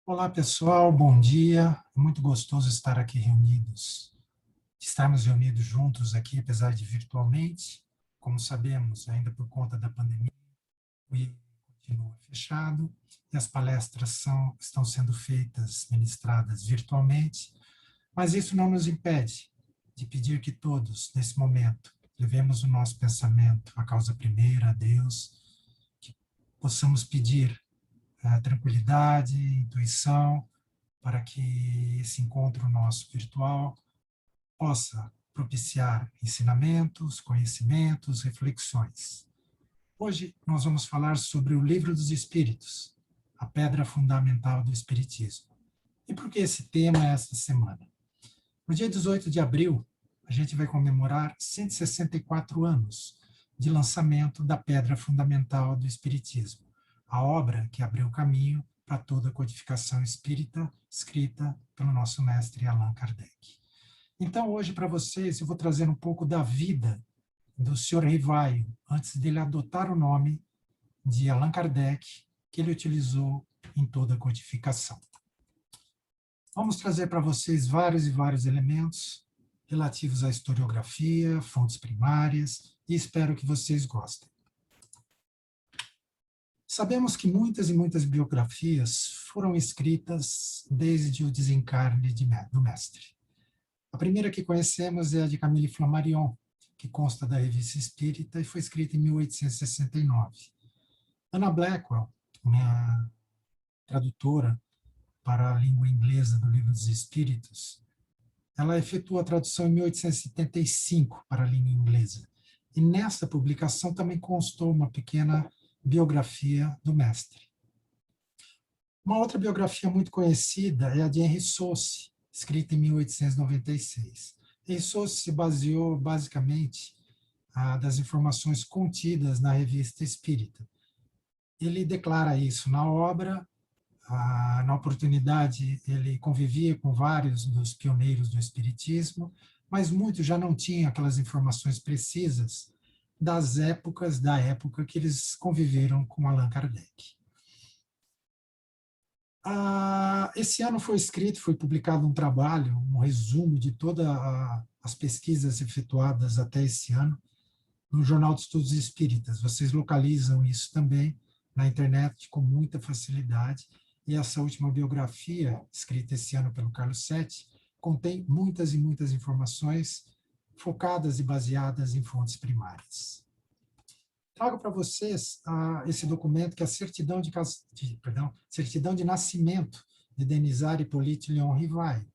Olá, pessoal, bom dia. É muito gostoso estar aqui reunidos, estarmos reunidos juntos aqui, apesar de virtualmente. Como sabemos, ainda por conta da pandemia, o IE continua fechado e as palestras estão sendo feitas, ministradas virtualmente, mas isso não nos impede de pedir que todos, nesse momento, levemos o nosso pensamento à causa primeira, a Deus, que possamos pedir tranquilidade, intuição, para que esse encontro nosso virtual possa propiciar ensinamentos, conhecimentos, reflexões. Hoje nós vamos falar sobre o Livro dos Espíritos, a pedra fundamental do Espiritismo. E por que esse tema esta semana? No dia 18 de abril, a gente vai comemorar 164 anos de lançamento da pedra fundamental do Espiritismo, a obra que abriu o caminho para toda a codificação espírita escrita pelo nosso mestre Allan Kardec. Então, hoje, para vocês, eu vou trazer um pouco da vida do Sr. Rivaio, antes dele adotar o nome de Allan Kardec, que ele utilizou em toda a codificação. Vamos trazer para vocês vários e vários elementos relativos à historiografia, fontes primárias, e espero que vocês gostem. Sabemos que muitas e muitas biografias foram escritas desde o desencarne do mestre. A primeira que conhecemos é a de Camille Flammarion, que consta da Revista Espírita e foi escrita em 1869. Anna Blackwell, minha tradutora para a língua inglesa do Livro dos Espíritos, ela efetuou a tradução em 1875 para a língua inglesa. E nessa publicação também constou uma pequena biografia do mestre. Uma outra biografia muito conhecida é a de Henri Sauce, escrita em 1896. Henri Sauce se baseou basicamente das informações contidas na Revista Espírita. Ele declara isso na obra. Na oportunidade, ele convivia com vários dos pioneiros do espiritismo, mas muitos já não tinham aquelas informações precisas da época que eles conviveram com Allan Kardec. Esse ano foi publicado um trabalho, um resumo de todas as pesquisas efetuadas até esse ano no Jornal de Estudos Espíritas. Vocês localizam isso também na internet com muita facilidade. E essa última biografia, escrita esse ano pelo Carlos Sete, contém muitas e muitas informações focadas e baseadas em fontes primárias. Trago para vocês esse documento, que é a certidão de nascimento de Denizar Hippolyte Léon Rivail,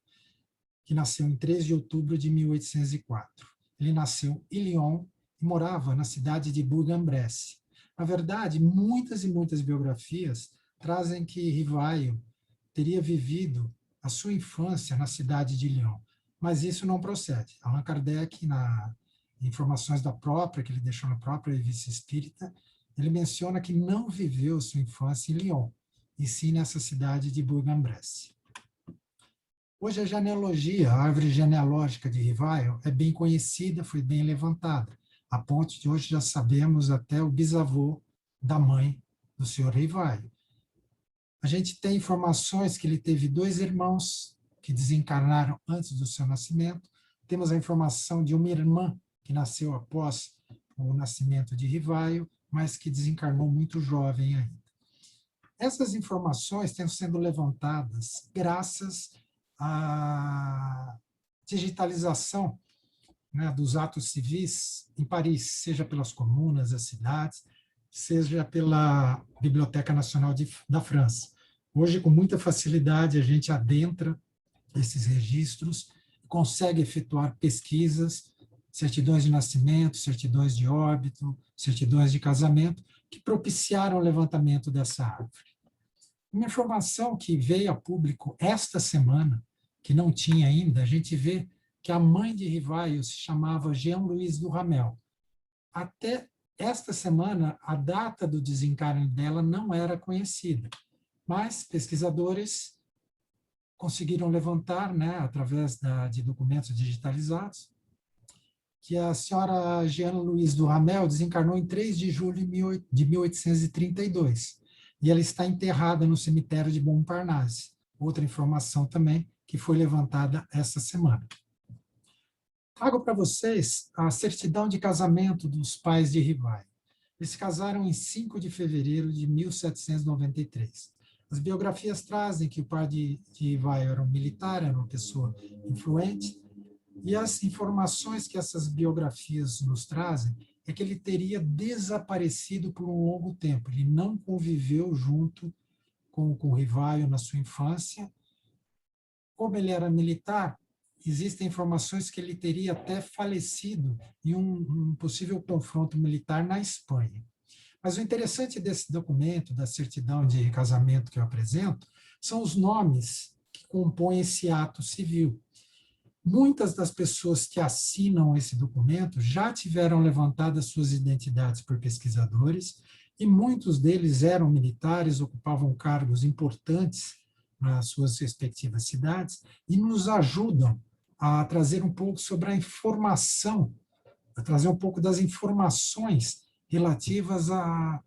que nasceu em 3 de outubro de 1804. Ele nasceu em Lyon e morava na cidade de Bourg-en-Bresse. Na verdade, muitas e muitas biografias trazem que Rivail teria vivido a sua infância na cidade de Lyon, mas isso não procede. Allan Kardec, na informações que ele deixou na própria Revista Espírita, ele menciona que não viveu sua infância em Lyon, e sim nessa cidade de Bourg-en-Bresse. Hoje a genealogia, a árvore genealógica de Rivail é bem conhecida, foi bem levantada, a ponto de hoje já sabemos até o bisavô da mãe do senhor Rivail. A gente tem informações que ele teve 2 irmãos que desencarnaram antes do seu nascimento. Temos a informação de uma irmã que nasceu após o nascimento de Rivail, mas que desencarnou muito jovem ainda. Essas informações estão sendo levantadas graças à digitalização, né, dos atos civis em Paris, seja pelas comunas, as cidades, seja pela Biblioteca Nacional da França. Hoje, com muita facilidade, a gente adentra esses registros, consegue efetuar pesquisas, certidões de nascimento, certidões de óbito, certidões de casamento, que propiciaram o levantamento dessa árvore. Uma informação que veio a público esta semana, que não tinha ainda, a gente vê que a mãe de Rivail se chamava Jean-Louis Duhamel. Até esta semana, a data do desencarne dela não era conhecida, mas pesquisadores conseguiram levantar, né, através de documentos digitalizados, que a senhora Jean-Louis Duhamel desencarnou em 3 de julho de 1832, e ela está enterrada no cemitério de Montparnasse, outra informação também que foi levantada essa semana. Trago para vocês a certidão de casamento dos pais de Rivaio. Eles se casaram em 5 de fevereiro de 1793. As biografias trazem que o pai de Rivaio era um militar, era uma pessoa influente, e as informações que essas biografias nos trazem é que ele teria desaparecido por um longo tempo. Ele não conviveu junto com Rivaio na sua infância. Como ele era militar, existem informações que ele teria até falecido em um possível confronto militar na Espanha. Mas o interessante desse documento, da certidão de casamento que eu apresento, são os nomes que compõem esse ato civil. Muitas das pessoas que assinam esse documento já tiveram levantadas suas identidades por pesquisadores, e muitos deles eram militares, ocupavam cargos importantes nas suas respectivas cidades, e nos ajudam a trazer um pouco sobre a informação, a trazer um pouco das informações relativas à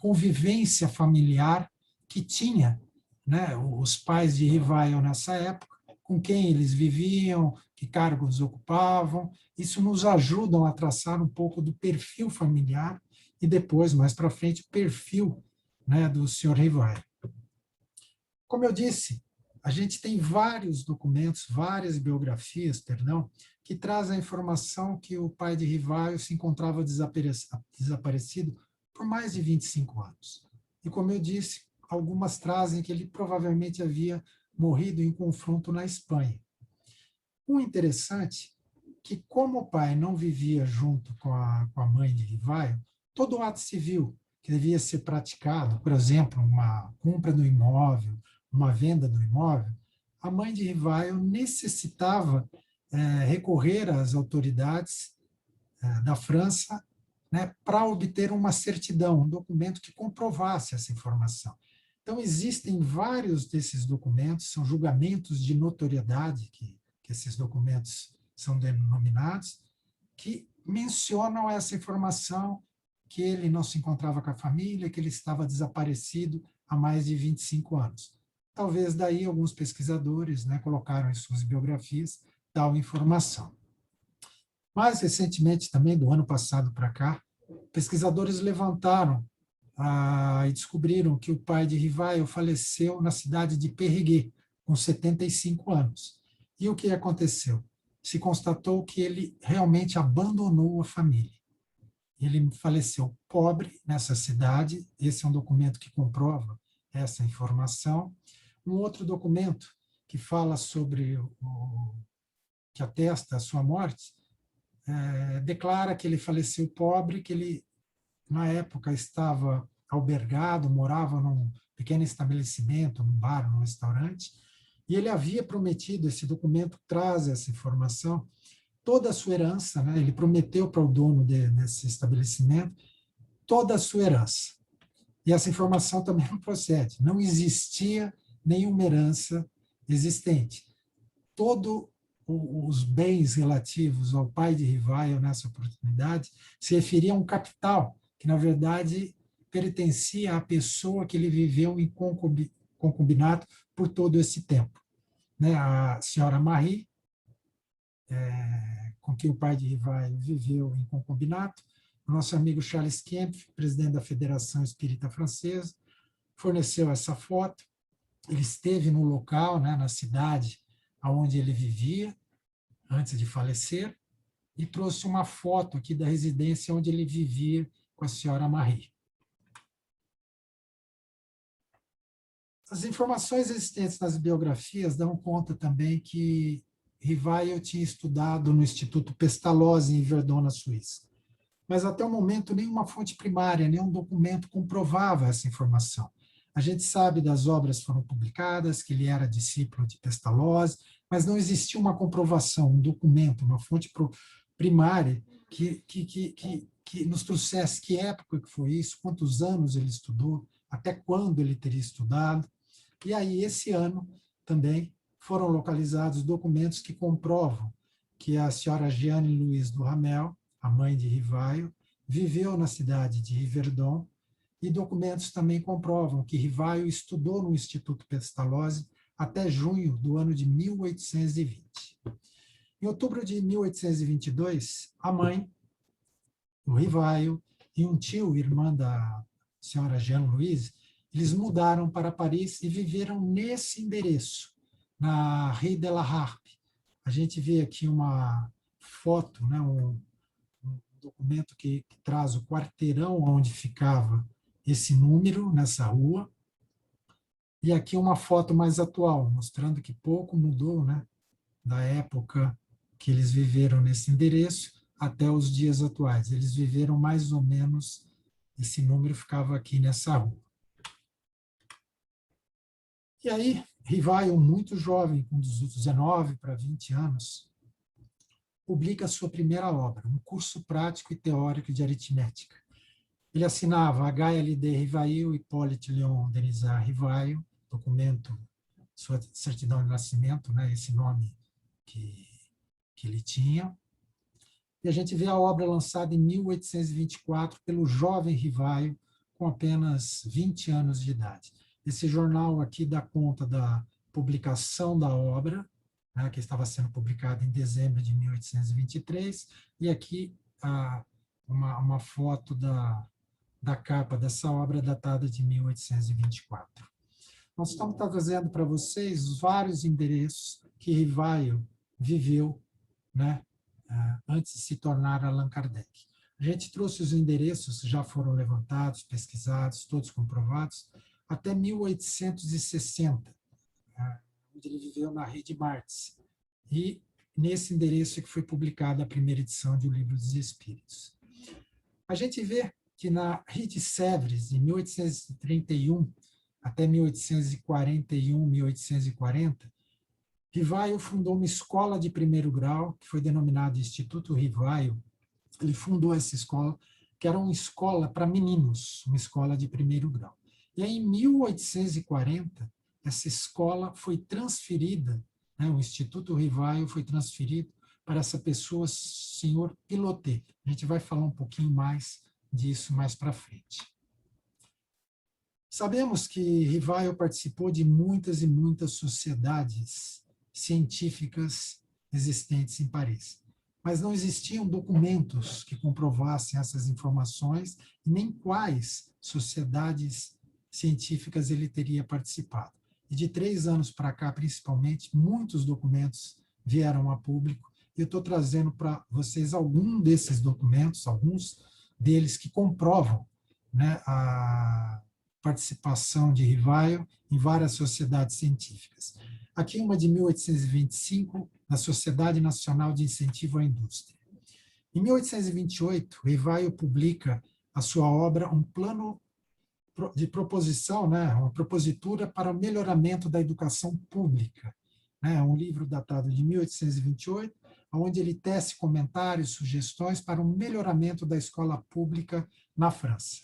convivência familiar que tinha, né, os pais de Rivaio nessa época, com quem eles viviam, que cargos ocupavam. Isso nos ajuda a traçar um pouco do perfil familiar e depois, mais para frente, o perfil, né, do senhor Rivaio. Como eu disse, a gente tem vários documentos, várias biografias, perdão, que trazem a informação que o pai de Rivaio se encontrava desaparecido por mais de 25 anos. E, como eu disse, algumas trazem que ele provavelmente havia morrido em confronto na Espanha. O interessante é que, como o pai não vivia junto com a mãe de Rivaio, todo ato civil que devia ser praticado, por exemplo, uma compra do imóvel, uma venda do imóvel, a mãe de Rivaio necessitava recorrer às autoridades da França, né, para obter uma certidão, um documento que comprovasse essa informação. Então, existem vários desses documentos, são julgamentos de notoriedade, que esses documentos são denominados, que mencionam essa informação, que ele não se encontrava com a família, que ele estava desaparecido há mais de 25 anos. Talvez daí alguns pesquisadores, né, colocaram em suas biografias tal informação. Mais recentemente, também do ano passado para cá, pesquisadores levantaram e descobriram que o pai de Rivaio faleceu na cidade de Périgueux, com 75 anos. E o que aconteceu? Se constatou que ele realmente abandonou a família. Ele faleceu pobre nessa cidade, esse é um documento que comprova essa informação. Um outro documento que fala sobre que atesta a sua morte, declara que ele faleceu pobre, que ele, na época, estava albergado, morava num pequeno estabelecimento, num bar, num restaurante, e ele havia prometido, esse documento traz essa informação, toda a sua herança, né? Ele prometeu para o dono desse estabelecimento toda a sua herança. E essa informação também não procede, não existia nenhuma herança existente. Todos os bens relativos ao pai de Rivaio nessa oportunidade se referiam a um capital, que na verdade pertencia à pessoa que ele viveu em concubinato por todo esse tempo. Né? A senhora Marie, com quem o pai de Rivaio viveu em concubinato, o nosso amigo Charles Kempf, presidente da Federação Espírita Francesa, forneceu essa foto. Ele esteve no local, né, na cidade onde ele vivia, antes de falecer, e trouxe uma foto aqui da residência onde ele vivia com a senhora Marie. As informações existentes nas biografias dão conta também que Rivaio tinha estudado no Instituto Pestalozzi, em Verdun, na Suíça. Mas, até o momento, nenhuma fonte primária, nenhum documento comprovava essa informação. A gente sabe das obras que foram publicadas, que ele era discípulo de Pestalozzi, mas não existia uma comprovação, um documento, uma fonte primária que nos trouxesse que época que foi isso, quantos anos ele estudou, até quando ele teria estudado. E aí, esse ano, também, foram localizados documentos que comprovam que a senhora Jeanne Louise Duhamel, a mãe de Rivaio, viveu na cidade de Yverdon e documentos também comprovam que Rivaio estudou no Instituto Pestalozzi até junho do ano de 1820. Em outubro de 1822, a mãe, o Rivaio, e um tio, irmã da senhora Jean-Louise, eles mudaram para Paris e viveram nesse endereço, na Rue de la Harpe. A gente vê aqui uma foto, né, um documento que traz o quarteirão onde ficava esse número nessa rua. E aqui uma foto mais atual, mostrando que pouco mudou, né, da época que eles viveram nesse endereço até os dias atuais. Eles viveram mais ou menos, esse número ficava aqui nessa rua. E aí, Rivaio, muito jovem, com 19 para 20 anos, publica sua primeira obra, um curso prático e teórico de aritmética. Ele assinava HLD Rivaio, Hippolyte Léon Denisard Rivaio, documento, sua certidão de nascimento, né, esse nome que ele tinha. E a gente vê a obra lançada em 1824 pelo jovem Rivaio, com apenas 20 anos de idade. Esse jornal aqui dá conta da publicação da obra, né, que estava sendo publicada em dezembro de 1823, e aqui uma foto da capa dessa obra datada de 1824. Nós estamos trazendo para vocês os vários endereços que Rivaio viveu, né, antes de se tornar Allan Kardec. A gente trouxe os endereços, já foram levantados, pesquisados, todos comprovados, até 1860, onde ele viveu na Rede Martes. E nesse endereço é que foi publicada a primeira edição de O Livro dos Espíritos. A gente vê que na Rede Sèvres, de 1831 até 1841, 1840, Rivaio fundou uma escola de primeiro grau, que foi denominada Instituto Rivaio. Ele fundou essa escola, que era uma escola para meninos, uma escola de primeiro grau. E aí, em 1840, essa escola foi transferida, né, o Instituto Rivaio foi transferido para essa pessoa, senhor Pilotet. A gente vai falar um pouquinho mais disso mais para frente. Sabemos que Rivaio participou de muitas e muitas sociedades científicas existentes em Paris, mas não existiam documentos que comprovassem essas informações e nem quais sociedades científicas ele teria participado. E de 3 anos para cá, principalmente, muitos documentos vieram a público. Eu estou trazendo para vocês alguns desses documentos, alguns deles que comprovam, né, a participação de Rivaio em várias sociedades científicas. Aqui uma de 1825, na Sociedade Nacional de Incentivo à Indústria. Em 1828, Rivaio publica a sua obra Um Plano de Proposição, né, uma propositura para o melhoramento da educação pública, né, um livro datado de 1828, onde ele tece comentários, sugestões para o melhoramento da escola pública na França.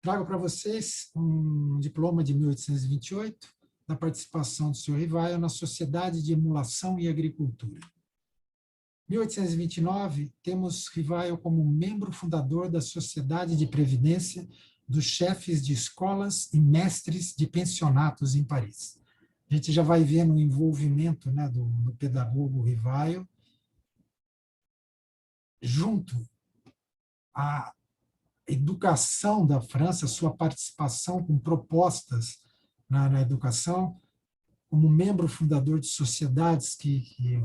Trago para vocês um diploma de 1828, da participação do Sr. Rivaio na Sociedade de Emulação e Agricultura. Em 1829, temos Rivaio como membro fundador da Sociedade de Previdência dos Chefes de Escolas e Mestres de Pensionatos em Paris. A gente já vai vendo o envolvimento, né, do pedagogo Rivaio junto à educação da França, sua participação com propostas na educação, como membro fundador de sociedades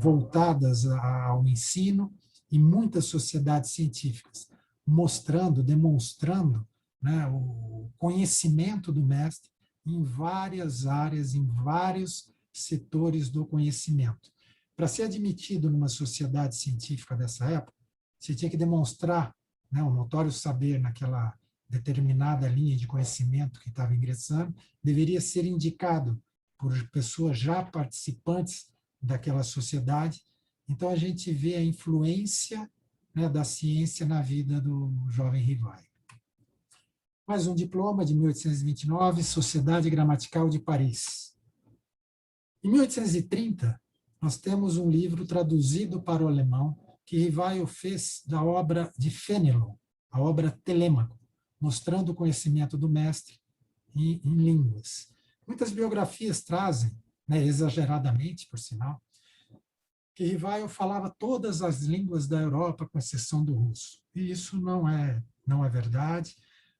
voltadas ao ensino e muitas sociedades científicas, mostrando, demonstrando, né, o conhecimento do mestre em várias áreas, em vários setores do conhecimento. Para ser admitido numa sociedade científica dessa época, você tinha que demonstrar, né, um notório saber naquela determinada linha de conhecimento que estava ingressando, deveria ser indicado por pessoas já participantes daquela sociedade. Então, a gente vê a influência, né, da ciência na vida do jovem Rivaio. Mais um diploma de 1829, Sociedade Gramatical de Paris. Em 1830, nós temos um livro traduzido para o alemão que Rivaio fez da obra de Fénelon, a obra Telêmaco. mostrando o conhecimento do mestre em línguas. Muitas biografias trazem, né, exageradamente, por sinal, que Rivaio falava todas as línguas da Europa, com exceção do russo. E isso não é verdade.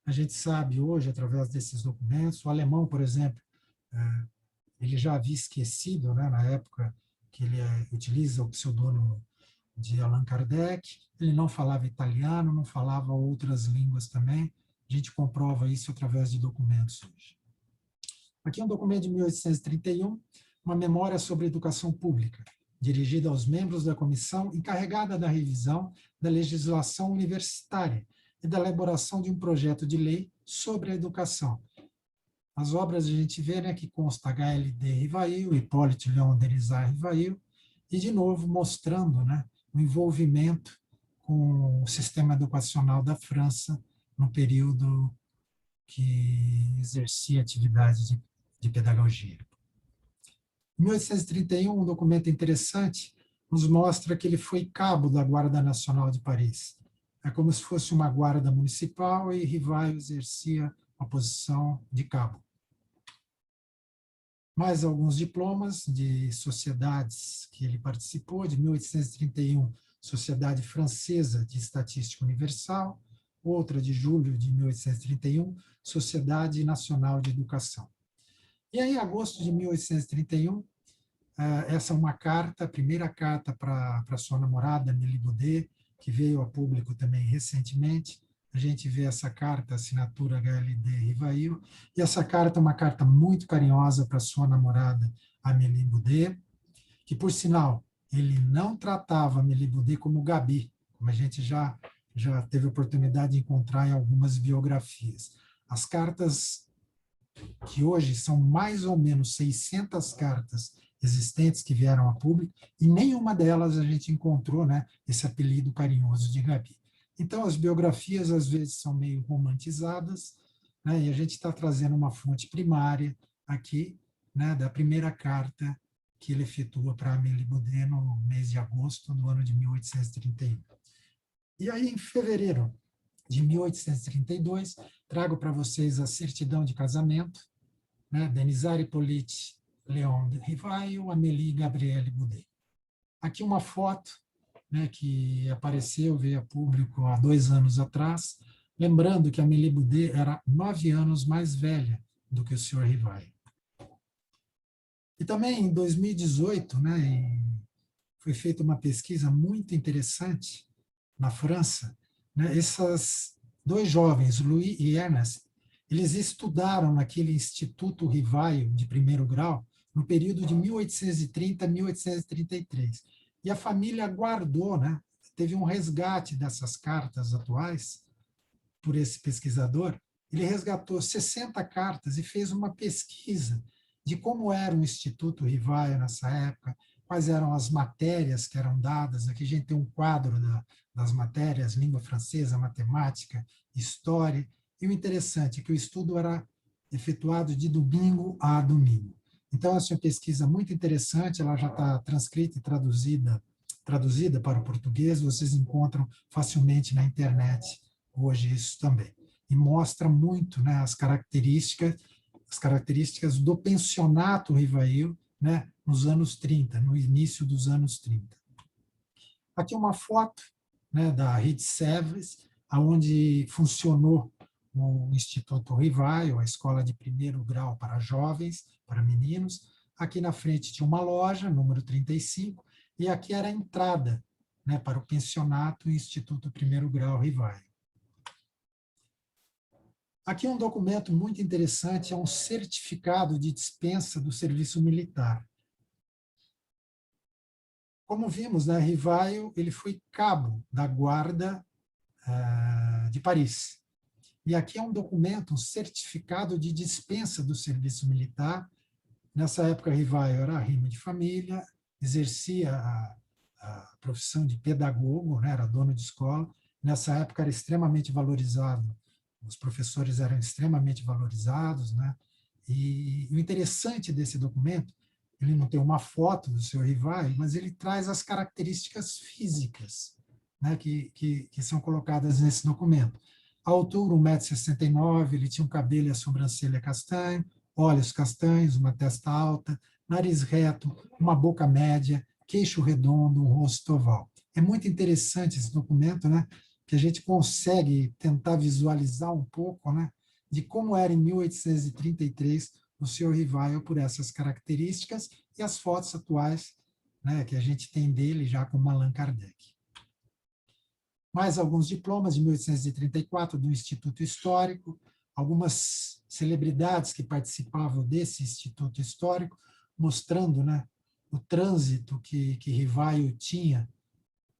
A gente sabe hoje, através desses documentos, o alemão, por exemplo, ele já havia esquecido, né, na época que ele utiliza o pseudônimo de Allan Kardec, ele não falava italiano, não falava outras línguas também. A gente comprova isso através de documentos hoje. Aqui é um documento de 1831, uma memória sobre educação pública, dirigida aos membros da comissão encarregada da revisão da legislação universitária e da elaboração de um projeto de lei sobre a educação. As obras a gente vê, né, que consta HLD Rivail, Hipólito Léon Denisard Rivail, e, de novo, mostrando, né, o envolvimento com o sistema educacional da França no período que exercia atividade de pedagogia. Em 1831, um documento interessante nos mostra que ele foi cabo da Guarda Nacional de Paris. É como se fosse uma guarda municipal e Rivail exercia a posição de cabo. Mais alguns diplomas de sociedades que ele participou, de 1831, Sociedade Francesa de Estatística Universal, outra de julho de 1831, Sociedade Nacional de Educação. E aí, em agosto de 1831, essa é uma carta, a primeira carta para sua namorada, Amélie Baudet, que veio a público também recentemente. A gente vê essa carta, assinatura HLD Rivail, e essa carta é uma carta muito carinhosa para sua namorada, Amélie Baudet, que, por sinal, ele não tratava Amélie Baudet como Gabi, como a gente já teve oportunidade de encontrar em algumas biografias. As cartas, que hoje são mais ou menos 600 cartas existentes que vieram a público, e nenhuma delas a gente encontrou, né, esse apelido carinhoso de Gabi. Então, as biografias, às vezes, são meio romantizadas, né, e a gente está trazendo uma fonte primária aqui, né, da primeira carta que ele efetua para Amélie Baudet no mês de agosto do ano de 1831. E aí, em fevereiro de 1832, trago para vocês a certidão de casamento, né, Denisard Hippolyte Léon Rivail, Amélie Gabrielle Baudet. Aqui uma foto, né, que apareceu, veio a público há 2 anos atrás, lembrando que a Amélie Baudet era 9 anos mais velha do que o Sr. Rivail. E também em 2018, né, foi feita uma pesquisa muito interessante na França, né, esses 2 jovens, Louis e Ernest, eles estudaram naquele Instituto Rivail de primeiro grau no período de 1830 a 1833. E a família guardou, né, teve um resgate dessas cartas atuais por esse pesquisador. Ele resgatou 60 cartas e fez uma pesquisa de como era o Instituto Rivail nessa época, quais eram as matérias que eram dadas. Aqui a gente tem um quadro das matérias, língua francesa, matemática, história. E o interessante é que o estudo era efetuado de domingo a domingo. Então, essa é uma pesquisa muito interessante, ela já está transcrita e traduzida para o português, vocês encontram facilmente na internet hoje isso também. E mostra muito, né, as características do pensionato Rivail, né, nos anos 30, no início dos anos 30. Aqui uma foto, né, da Rede Sèvres, onde funcionou o Instituto Rivail, a escola de primeiro grau para jovens, para meninos. Aqui na frente tinha uma loja, número 35, e aqui era a entrada, né, para o pensionato Instituto Primeiro Grau Rivail. Aqui um documento muito interessante, é um certificado de dispensa do serviço militar. Como vimos, né, Rivail, ele foi cabo da guarda de Paris. E aqui é um documento, um certificado de dispensa do serviço militar. Nessa época, Rivail era rima de família, exercia a profissão de pedagogo, né, era dono de escola. Nessa época era extremamente valorizado, os professores eram extremamente valorizados, né? E o interessante desse documento, ele não tem uma foto do seu Rivail, mas ele traz as características físicas, né, que são colocadas nesse documento. A altura, 1,69 m, ele tinha um cabelo e a sobrancelha castanho, olhos castanhos, uma testa alta, nariz reto, uma boca média, queixo redondo, um rosto oval. É muito interessante esse documento, né? Que a gente consegue tentar visualizar um pouco, né, de como era em 1833 o Sr. Rivaio por essas características e as fotos atuais, né, que a gente tem dele já com Allan Kardec. Mais alguns diplomas de 1834 do Instituto Histórico, algumas celebridades que participavam desse Instituto Histórico, mostrando, né, o trânsito que Rivaio tinha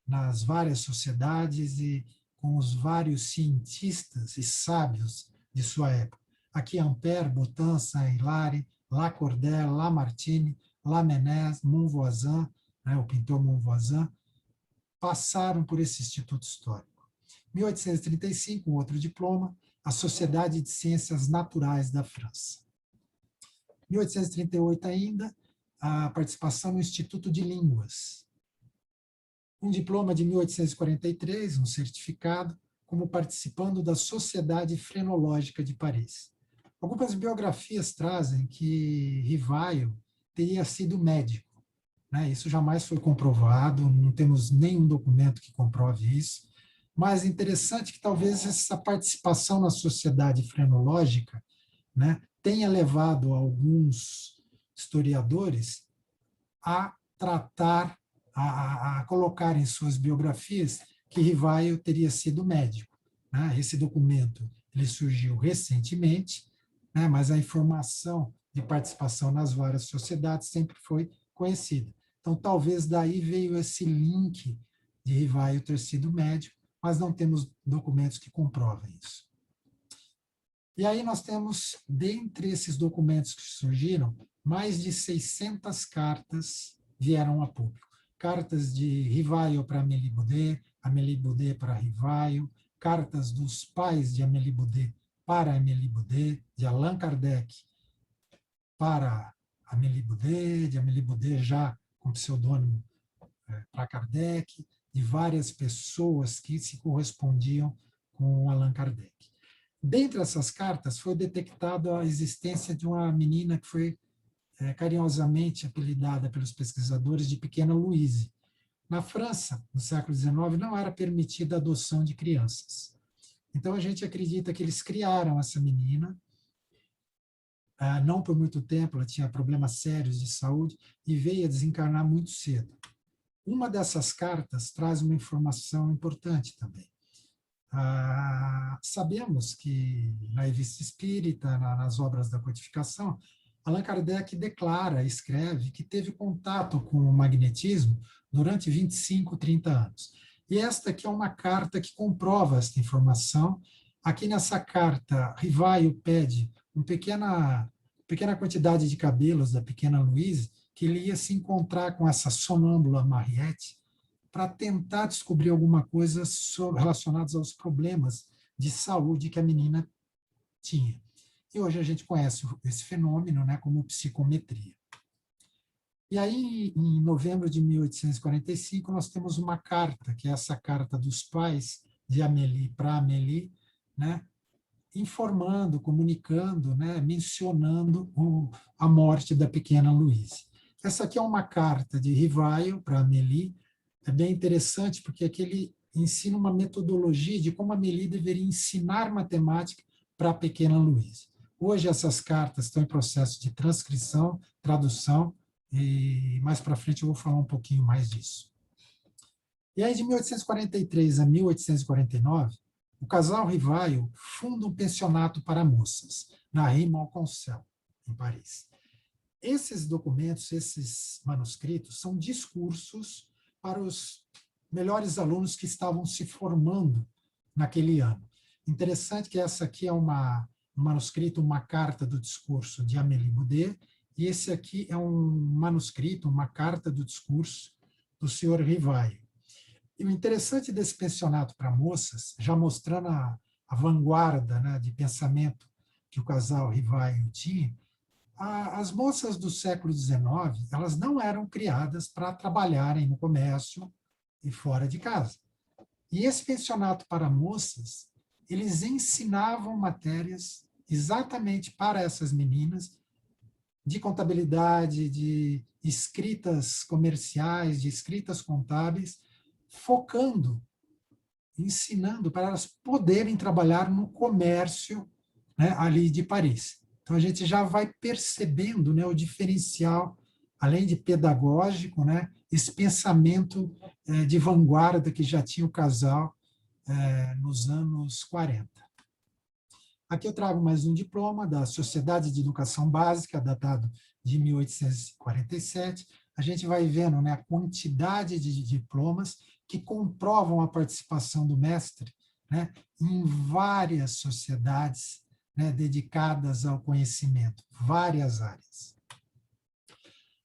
nas várias sociedades e com os vários cientistas e sábios de sua época. Aqui Ampère, Bottin, Saint-Hilaire, Lacordaire, Lamartine, Lamennais, Monvoisin, né, o pintor Monvoisin, passaram por esse Instituto Histórico. 1835, outro diploma, a Sociedade de Ciências Naturais da França. 1838 ainda, a participação no Instituto de Línguas. Um diploma de 1843, um certificado, como participando da Sociedade Frenológica de Paris. Algumas biografias trazem que Rivaio teria sido médico, né? Isso jamais foi comprovado, não temos nenhum documento que comprove isso, mas é interessante que talvez essa participação na Sociedade Frenológica, né, tenha levado alguns historiadores a tratar, a colocar em suas biografias que Rivaio teria sido médico, né? Esse documento ele surgiu recentemente, né, mas a informação de participação nas várias sociedades sempre foi conhecida. Então, talvez daí veio esse link de Rivaio ter sido médico, mas não temos documentos que comprovem isso. E aí nós temos, dentre esses documentos que surgiram, mais de 600 cartas vieram a público. Cartas de Rivaio para Amélie Baudet para Rivaio, cartas dos pais de Amélie Baudet para Amélie Baudet, de Allan Kardec para Amélie Baudet, de Amélie Baudet já com pseudônimo para Kardec, de várias pessoas que se correspondiam com Allan Kardec. Dentre essas cartas, foi detectada a existência de uma menina que foi carinhosamente apelidada pelos pesquisadores de Pequena Louise. Na França, no século XIX, não era permitida a adoção de crianças. Então, a gente acredita que eles criaram essa menina, não por muito tempo, ela tinha problemas sérios de saúde e veio a desencarnar muito cedo. Uma dessas cartas traz uma informação importante também. Sabemos que na Revista Espírita, nas obras da codificação, Allan Kardec declara, escreve, que teve contato com o magnetismo durante 25, 30 anos. E esta aqui é uma carta que comprova esta informação. Aqui nessa carta, Rivaio pede uma pequena quantidade de cabelos da pequena Louise, que ele ia se encontrar com essa sonâmbula Mariette, para tentar descobrir alguma coisa relacionada aos problemas de saúde que a menina tinha. E hoje a gente conhece esse fenômeno, né, como psicometria. E aí, em novembro de 1845, nós temos uma carta, que é essa carta dos pais de Amélie para Amélie, né, informando, comunicando, né, mencionando a morte da pequena Louise. Essa aqui é uma carta de Rivaio para Amélie. É bem interessante, porque aqui ele ensina uma metodologia de como a Amélie deveria ensinar matemática para a pequena Louise. Hoje essas cartas estão em processo de transcrição, tradução, e mais para frente eu vou falar um pouquinho mais disso. E aí, de 1843 a 1849, o casal Rivaio funda um pensionato para moças, na Rue Malconcel, em Paris. Esses documentos, esses manuscritos, são discursos para os melhores alunos que estavam se formando naquele ano. Interessante que essa aqui é um manuscrito, uma carta do discurso de Amélie Baudet, e esse aqui é um manuscrito, uma carta do discurso do senhor Rivaio. E o interessante desse pensionato para moças, já mostrando a vanguarda, né, de pensamento que o casal Rivaio tinha, as moças do século XIX, elas não eram criadas para trabalharem no comércio e fora de casa. E esse pensionato para moças, eles ensinavam matérias exatamente para essas meninas, de contabilidade, de escritas comerciais, de escritas contábeis, focando, ensinando para elas poderem trabalhar no comércio, né, ali de Paris. Então, a gente já vai percebendo, né, o diferencial, além de pedagógico, né, esse pensamento de vanguarda que já tinha o casal nos anos 40. Aqui eu trago mais um diploma da Sociedade de Educação Básica, datado de 1847. A gente vai vendo, né, a quantidade de diplomas que comprovam a participação do mestre, né, em várias sociedades, né, dedicadas ao conhecimento, várias áreas.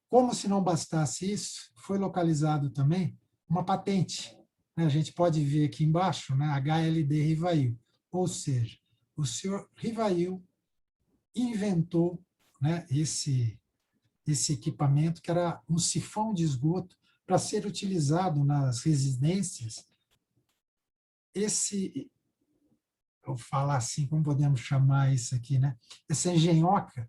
Como se não bastasse isso, foi localizado também uma patente, né, a gente pode ver aqui embaixo, né, HLD Rivail, ou seja, o senhor Rivail inventou, né, esse equipamento, que era um sifão de esgoto para ser utilizado nas residências. Vou falar assim, como podemos chamar isso aqui, né? Essa engenhoca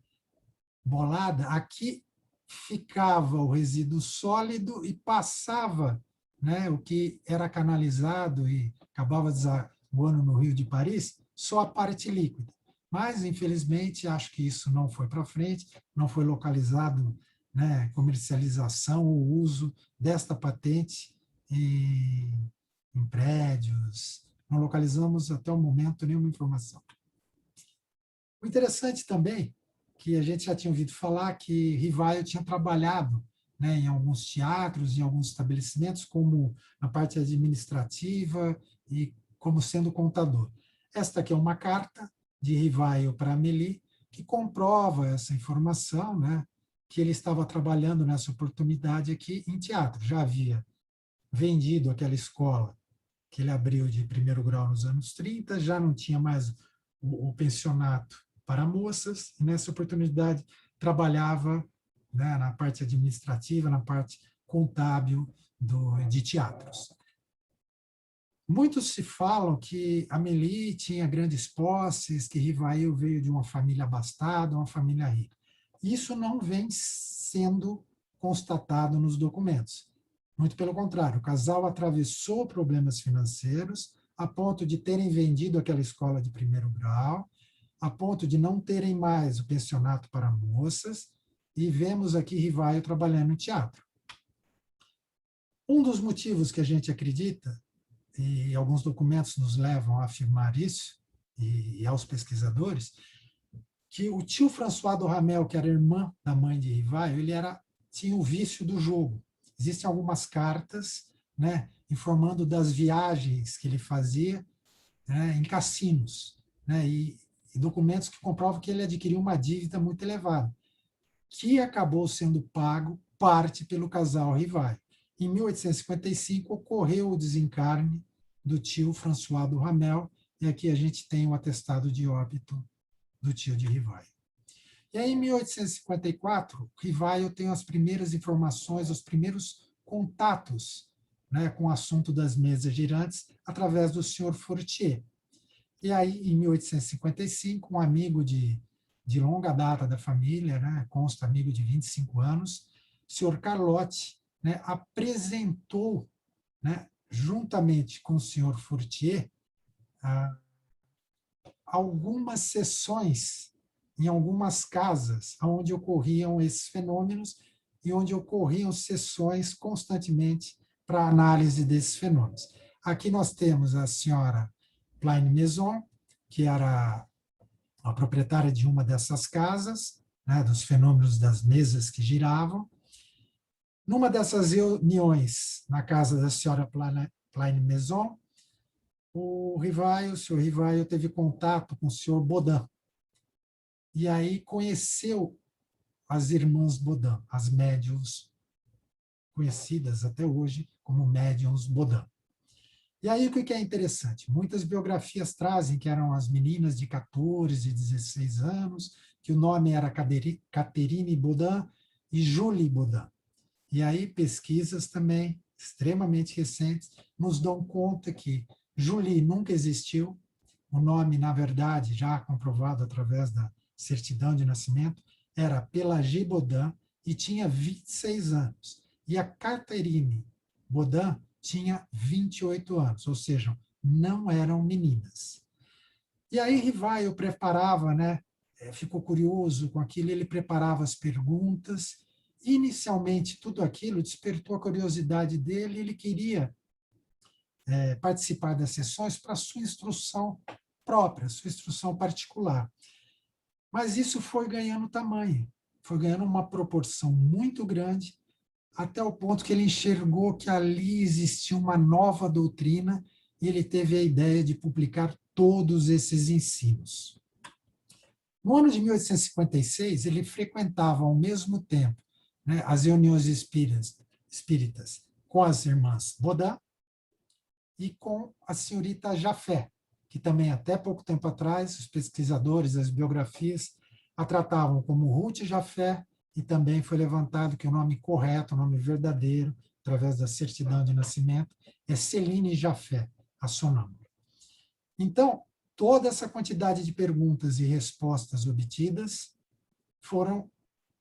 bolada, aqui ficava o resíduo sólido e passava, né, o que era canalizado e acabava desaguando no Rio de Paris, só a parte líquida. Mas, infelizmente, acho que isso não foi para frente, não foi localizado, né, comercialização ou uso desta patente em prédios. Não localizamos até o momento nenhuma informação. O interessante também, que a gente já tinha ouvido falar, que Rivaio tinha trabalhado, né, em alguns teatros, em alguns estabelecimentos, como na parte administrativa e como sendo contador. Esta aqui é uma carta de Rivaio para Amélie, que comprova essa informação, né, que ele estava trabalhando nessa oportunidade aqui em teatro. Já havia vendido aquela escola que ele abriu de primeiro grau nos anos 30, já não tinha mais o pensionato para moças, e nessa oportunidade trabalhava, né, na parte administrativa, na parte contábil de teatros. Muitos se falam que Amélie tinha grandes posses, que Rivail veio de uma família abastada, uma família rica. Isso não vem sendo constatado nos documentos. Muito pelo contrário, o casal atravessou problemas financeiros a ponto de terem vendido aquela escola de primeiro grau, a ponto de não terem mais o pensionato para moças, e vemos aqui Rivaio trabalhando no teatro. Um dos motivos que a gente acredita, e alguns documentos nos levam a afirmar isso, e aos pesquisadores, que o tio François do Ramel, que era irmã da mãe de Rivaio, ele tinha o vício do jogo. Existem algumas cartas, né, informando das viagens que ele fazia, né, em cassinos, né, e documentos que comprovam que ele adquiriu uma dívida muito elevada, que acabou sendo pago parte pelo casal Rivaio. Em 1855 ocorreu o desencarne do tio François do Ramel, e aqui a gente tem o atestado de óbito do tio de Rivaio. E aí, em 1854, Rivaio tem as primeiras informações, os primeiros contatos, né, com o assunto das mesas girantes, através do senhor Fortier. E aí, em 1855, um amigo de longa data da família, né, consta amigo de 25 anos, o senhor Carlotti, né, apresentou, né, juntamente com o senhor Fortier, algumas sessões em algumas casas onde ocorriam esses fenômenos e onde ocorriam sessões constantemente para análise desses fenômenos. Aqui nós temos a senhora Plaine Maison, que era a proprietária de uma dessas casas, né, dos fenômenos das mesas que giravam. Numa dessas reuniões, na casa da senhora Plaine Maison, o senhor Rivaio teve contato com o senhor Baudin, e aí conheceu as irmãs Baudin, as médiuns conhecidas até hoje como médiuns Baudin. E aí o que é interessante? Muitas biografias trazem que eram as meninas de 14 e 16 anos, que o nome era Catherine Baudin e Julie Baudin. E aí pesquisas também extremamente recentes nos dão conta que Julie nunca existiu, o nome, na verdade, já comprovado através da certidão de nascimento, era Pelagie Baudin e tinha 26 anos. E a Catherine Baudin tinha 28 anos, ou seja, não eram meninas. E aí Rivaio preparava, né, ficou curioso com aquilo, ele preparava as perguntas. Inicialmente, tudo aquilo despertou a curiosidade dele, ele queria participar das sessões para sua instrução própria, sua instrução particular. Mas isso foi ganhando tamanho, foi ganhando uma proporção muito grande, até o ponto que ele enxergou que ali existia uma nova doutrina e ele teve a ideia de publicar todos esses ensinos. No ano de 1856, ele frequentava ao mesmo tempo, né, as reuniões espíritas com as irmãs Baudin e com a senhorita Jafé, que também até pouco tempo atrás, os pesquisadores, as biografias, a tratavam como Ruth Jafé, e também foi levantado que o nome correto, o nome verdadeiro, através da certidão de nascimento, é Céline Jafé, a sonâmbula. Então, toda essa quantidade de perguntas e respostas obtidas foram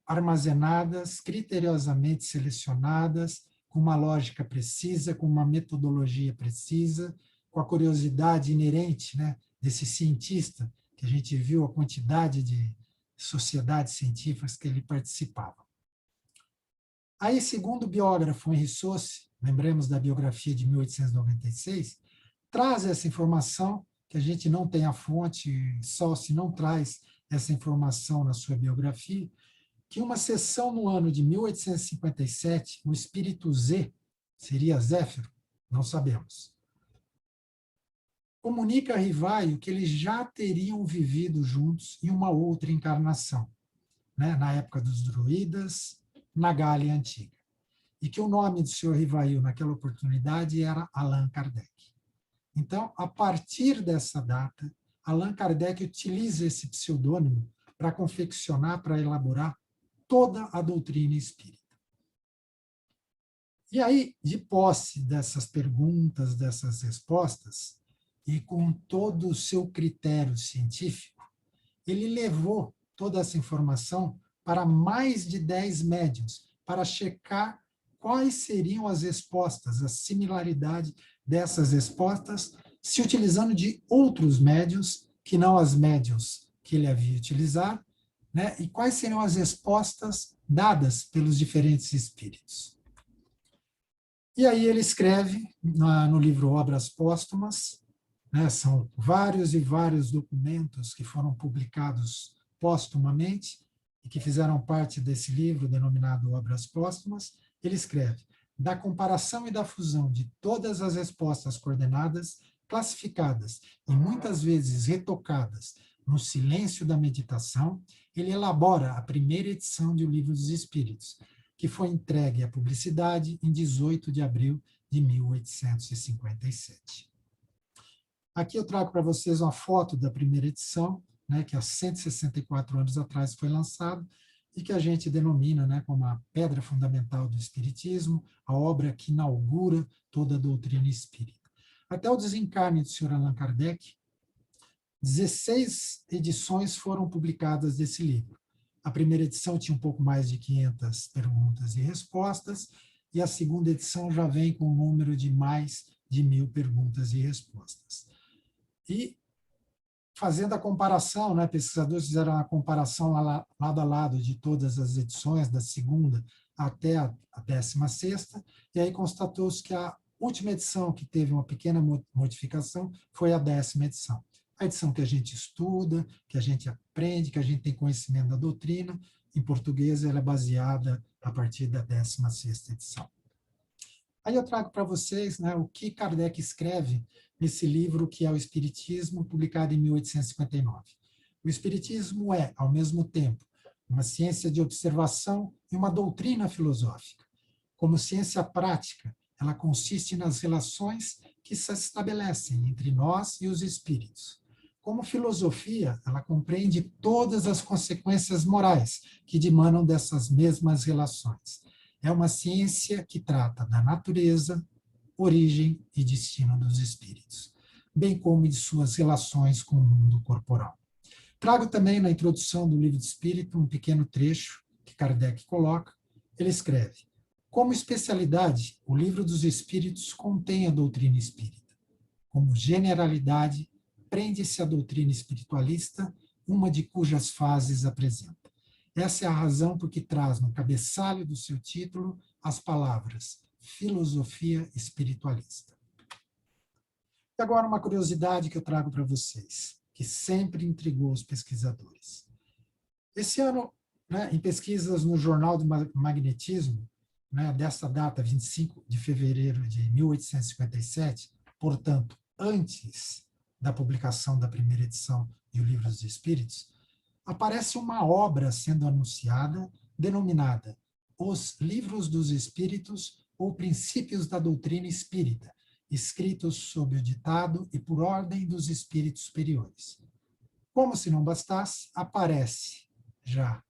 armazenadas, criteriosamente selecionadas, com uma lógica precisa, com uma metodologia precisa, com a curiosidade inerente, né, desse cientista, que a gente viu a quantidade de sociedades científicas que ele participava. Aí, segundo o biógrafo Henri Sauce, lembremos da biografia de 1896, traz essa informação, que a gente não tem a fonte, Sauce não traz essa informação na sua biografia, que uma sessão no ano de 1857, o espírito Z, seria Zéfiro, não sabemos, comunica a Rivaio que eles já teriam vivido juntos em uma outra encarnação, né, na época dos druidas, na Gália Antiga, e que o nome do senhor Rivaio naquela oportunidade era Allan Kardec. Então, a partir dessa data, Allan Kardec utiliza esse pseudônimo para confeccionar, para elaborar toda a doutrina espírita. E aí, de posse dessas perguntas, dessas respostas, e com todo o seu critério científico, ele levou toda essa informação para mais de 10 médiuns, para checar quais seriam as respostas, a similaridade dessas respostas, se utilizando de outros médiuns, que não as médiuns que ele havia utilizado, né? E quais seriam as respostas dadas pelos diferentes espíritos. E aí ele escreve no livro Obras Póstumas, né, são vários e vários documentos que foram publicados póstumamente e que fizeram parte desse livro denominado Obras Póstumas. Ele escreve: da comparação e da fusão de todas as respostas coordenadas, classificadas e muitas vezes retocadas no silêncio da meditação, ele elabora a primeira edição de O Livro dos Espíritos, que foi entregue à publicidade em 18 de abril de 1857. Aqui eu trago para vocês uma foto da primeira edição, né, que há 164 anos atrás foi lançado, e que a gente denomina, né, como a pedra fundamental do Espiritismo, a obra que inaugura toda a doutrina espírita. Até o desencarne do Sr. Allan Kardec, 16 edições foram publicadas desse livro. A primeira edição tinha um pouco mais de 500 perguntas e respostas, e a segunda edição já vem com um número de mais de 1000 perguntas e respostas. E fazendo a comparação, né, pesquisadores fizeram a comparação lado a lado de todas as edições, da segunda até a 16ª, e aí constatou-se que a última edição que teve uma pequena modificação foi a 10ª edição. A edição que a gente estuda, que a gente aprende, que a gente tem conhecimento da doutrina, em português ela é baseada a partir da 16ª edição. Aí eu trago para vocês, né, o que Kardec escreve nesse livro que é o Espiritismo, publicado em 1859. O Espiritismo é, ao mesmo tempo, uma ciência de observação e uma doutrina filosófica. Como ciência prática, ela consiste nas relações que se estabelecem entre nós e os espíritos. Como filosofia, ela compreende todas as consequências morais que dimanam dessas mesmas relações. É uma ciência que trata da natureza, origem e destino dos espíritos. bem como de suas relações com o mundo corporal. Trago também na introdução do Livro do Espírito um pequeno trecho que Kardec coloca. Ele escreve: como especialidade, o Livro dos Espíritos contém a doutrina espírita. Como generalidade, prende-se à doutrina espiritualista, uma de cujas fases apresenta. Essa é a razão por que traz no cabeçalho do seu título as palavras filosofia espiritualista. E agora uma curiosidade que eu trago para vocês, que sempre intrigou os pesquisadores. Esse ano, em pesquisas no Jornal do Magnetismo, desta data, 25 de fevereiro de 1857, portanto, antes da publicação da primeira edição do Livro dos Espíritos, aparece uma obra sendo anunciada, denominada Os Livros dos Espíritos ou Princípios da Doutrina Espírita, escritos sob o ditado e por ordem dos espíritos superiores. Como se não bastasse, aparece já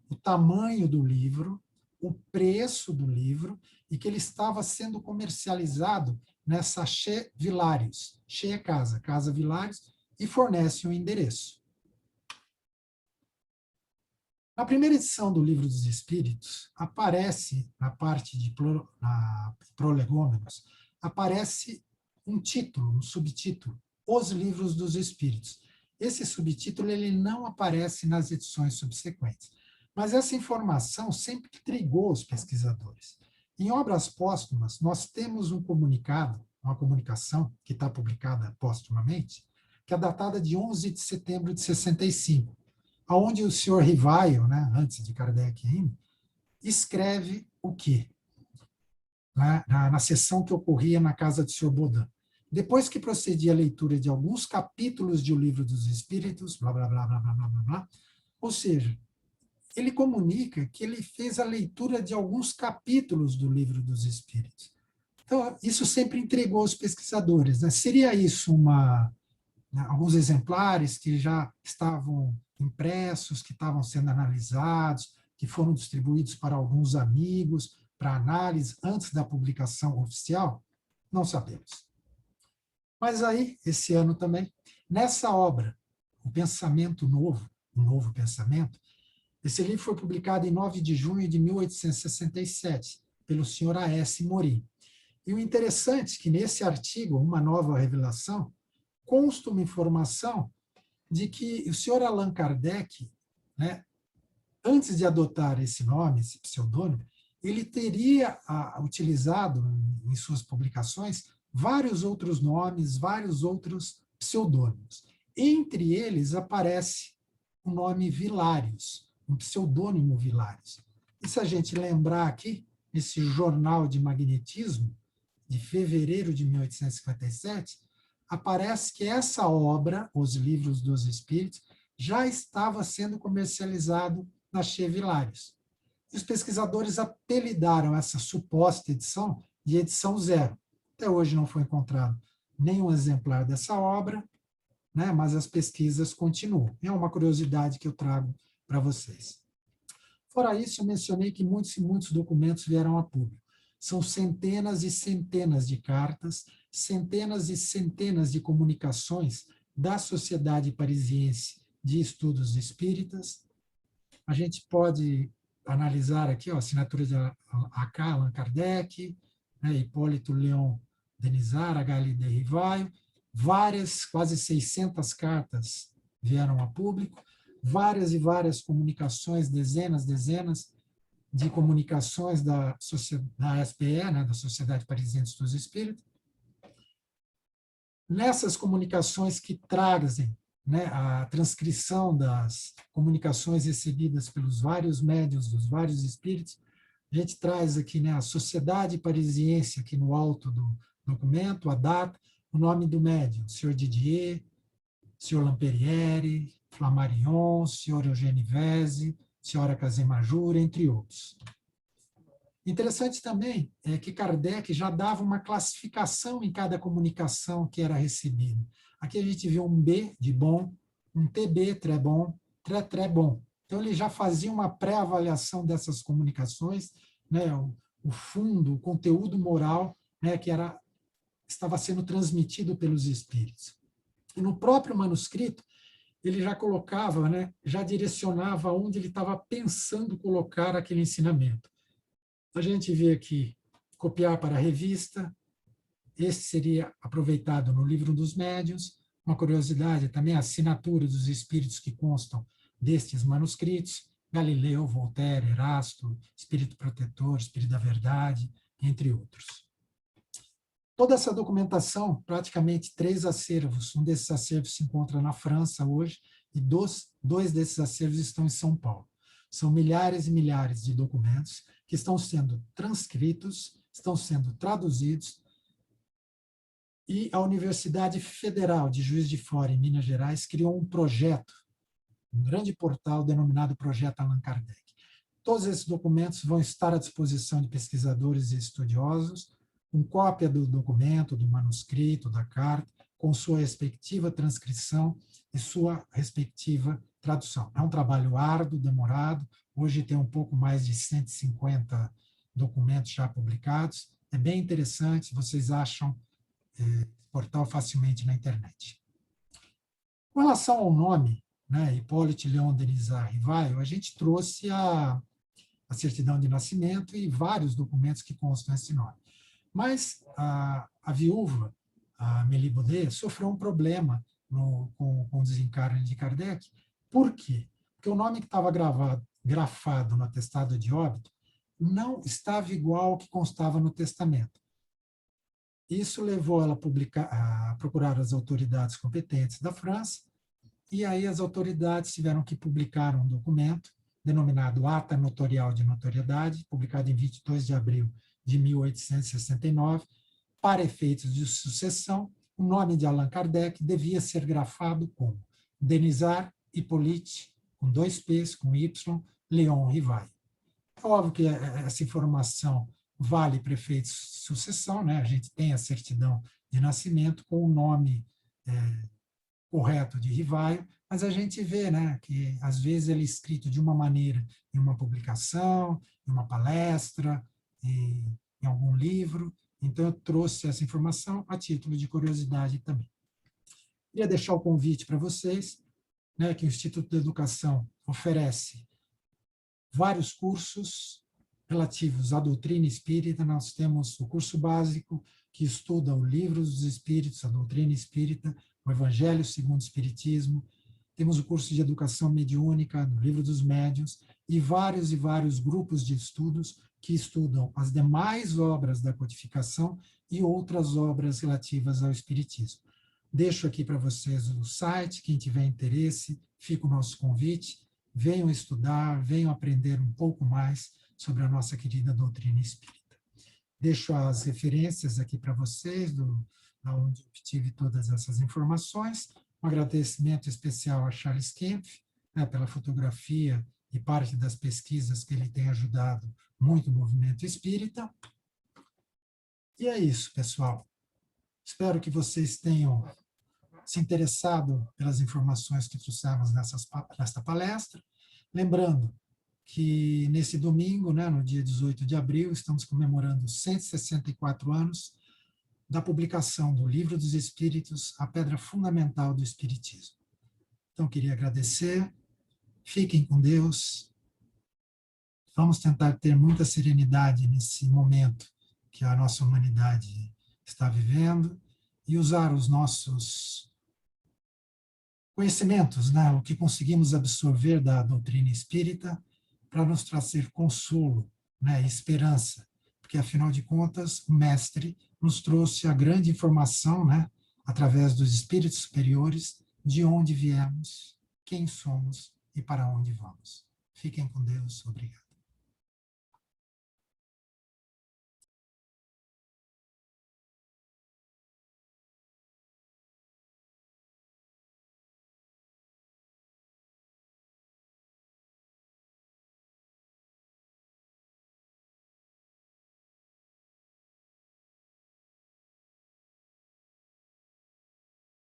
o tamanho do livro, o preço do livro, e que ele estava sendo comercializado nessa Che Vilares. Che é casa, Casa Vilares, e fornece um endereço. Na primeira edição do Livro dos Espíritos, aparece, na parte de prolegômenos, aparece um título, um subtítulo, Os Livros dos Espíritos. Esse subtítulo ele não aparece nas edições subsequentes, mas essa informação sempre intrigou os pesquisadores. Em obras póstumas, nós temos um comunicado, uma comunicação, que está publicada póstumamente, que é datada de 11 de setembro de 65, onde o senhor Rivaio, antes de Kardec ainda, escreve o quê? Na sessão que ocorria na casa do senhor Baudin. Depois que procedia a leitura de alguns capítulos de O Livro dos Espíritos, blá, blá, blá, blá, blá, blá, blá, ou seja, ele comunica que ele fez a leitura de alguns capítulos do Livro dos Espíritos. Então, isso sempre intrigou os pesquisadores. Seria isso alguns exemplares que já estavam impressos, que estavam sendo analisados, que foram distribuídos para alguns amigos, para análise antes da publicação oficial? Não sabemos. Mas aí, esse ano também, nessa obra, O Pensamento Novo, O Novo Pensamento, esse livro foi publicado em 9 de junho de 1867, pelo senhor A.S. Morim. E o interessante é que nesse artigo, Uma Nova Revelação, consta uma informação de que o senhor Allan Kardec, antes de adotar esse nome, esse pseudônimo, ele teria utilizado em suas publicações vários outros nomes, vários outros pseudônimos. Entre eles aparece o nome Vilários, um pseudônimo Vilários. E se a gente lembrar aqui, nesse Jornal de Magnetismo, de fevereiro de 1857, aparece que essa obra, Os Livros dos Espíritos, já estava sendo comercializado na Che Vilares. E os pesquisadores apelidaram essa suposta edição de edição zero. Até hoje não foi encontrado nenhum exemplar dessa obra, mas as pesquisas continuam. É uma curiosidade que eu trago para vocês. Fora isso, eu mencionei que muitos e muitos documentos vieram a público. São centenas e centenas de cartas, centenas e centenas de comunicações da Sociedade Parisiense de Estudos Espíritas. A gente pode analisar aqui a assinatura de A.K. Allan Kardec, Hipólito Leon Denizar, H.L. de Rivaio, várias, quase 600 cartas vieram a público, várias e várias comunicações, dezenas de comunicações da SPE, da Sociedade Parisiense de Estudos Espíritas. Nessas comunicações que trazem a transcrição das comunicações recebidas pelos vários médiuns, dos vários espíritos, a gente traz aqui a Sociedade Parisiense, aqui no alto do documento, a data, o nome do médium, senhor Didier, senhor Lamperiere, Flammarion, senhor Eugênio Vese, senhora Casemajura, entre outros. Interessante também é que Kardec já dava uma classificação em cada comunicação que era recebida. Aqui a gente vê um B de bom, um TB, très bom, très bom. Então ele já fazia uma pré-avaliação dessas comunicações, o fundo, o conteúdo moral, que era estava sendo transmitido pelos espíritos. E no próprio manuscrito, ele já colocava, né, já direcionava onde ele estava pensando colocar aquele ensinamento. A gente vê aqui, copiar para a revista, esse seria aproveitado no Livro dos Médiuns. Uma curiosidade também, a assinatura dos espíritos que constam destes manuscritos: Galileu, Voltaire, Erasto, Espírito Protetor, Espírito da Verdade, entre outros. Toda essa documentação, praticamente 3 acervos, um desses acervos se encontra na França hoje, e dois desses acervos estão em São Paulo. São milhares e milhares de documentos que estão sendo transcritos, estão sendo traduzidos, e a Universidade Federal de Juiz de Fora, em Minas Gerais, criou um projeto, um grande portal denominado Projeto Allan Kardec. Todos esses documentos vão estar à disposição de pesquisadores e estudiosos, com cópia do documento, do manuscrito, da carta, com sua respectiva transcrição e sua respectiva tradução. É um trabalho árduo, demorado. Hoje tem um pouco mais de 150 documentos já publicados. É bem interessante, vocês acham portal facilmente na internet. Com relação ao nome, né, Hipólite Léon Denisard Rivaio, a gente trouxe a certidão de nascimento e vários documentos que constam esse nome. Mas a viúva, a Amélie Baudet, sofreu um problema com o desencarne de Kardec. Por quê? Porque o nome que estava grafado no atestado de óbito não estava igual ao que constava no testamento. Isso levou ela a procurar as autoridades competentes da França, e aí as autoridades tiveram que publicar um documento denominado Ata Notorial de Notoriedade, publicado em 22 de abril de 1869, para efeitos de sucessão. O nome de Allan Kardec devia ser grafado como Denisard Hippolyte, com 2 P's, com Y, Léon Rivaio. É óbvio que essa informação vale para efeitos de sucessão, né? A gente tem a certidão de nascimento com o nome correto de Rivaio, mas a gente vê, né, que às vezes ele é escrito de uma maneira em uma publicação, em uma palestra, em algum livro. Então eu trouxe essa informação a título de curiosidade também. Queria deixar o convite para vocês, né, que o Instituto de Educação oferece vários cursos relativos à doutrina espírita. Nós temos o curso básico, que estuda o Livro dos Espíritos, a doutrina espírita, o Evangelho segundo o Espiritismo. Temos o curso de Educação Mediúnica, no Livro dos Médiuns, e vários grupos de estudos que estudam as demais obras da codificação e outras obras relativas ao Espiritismo. Deixo aqui para vocês o site, quem tiver interesse, fica o nosso convite. Venham estudar, venham aprender um pouco mais sobre a nossa querida doutrina espírita. Deixo as referências aqui para vocês, da onde obtive todas essas informações. Um agradecimento especial a Charles Kempf, né, pela fotografia e parte das pesquisas que ele tem ajudado muito o movimento espírita. E é isso, pessoal. Espero que vocês tenham se interessado pelas informações que trouxemos nesta palestra. Lembrando que nesse domingo, né, no dia 18 de abril, estamos comemorando 164 anos da publicação do Livro dos Espíritos, a pedra fundamental do Espiritismo. Então, queria agradecer. Fiquem com Deus. Vamos tentar ter muita serenidade nesse momento que a nossa humanidade está vivendo e usar os nossos conhecimentos, né, o que conseguimos absorver da doutrina espírita, para nos trazer consolo, né, e esperança, porque, afinal de contas, o Mestre nos trouxe a grande informação, né, através dos espíritos superiores, de onde viemos, quem somos e para onde vamos. Fiquem com Deus. Obrigado.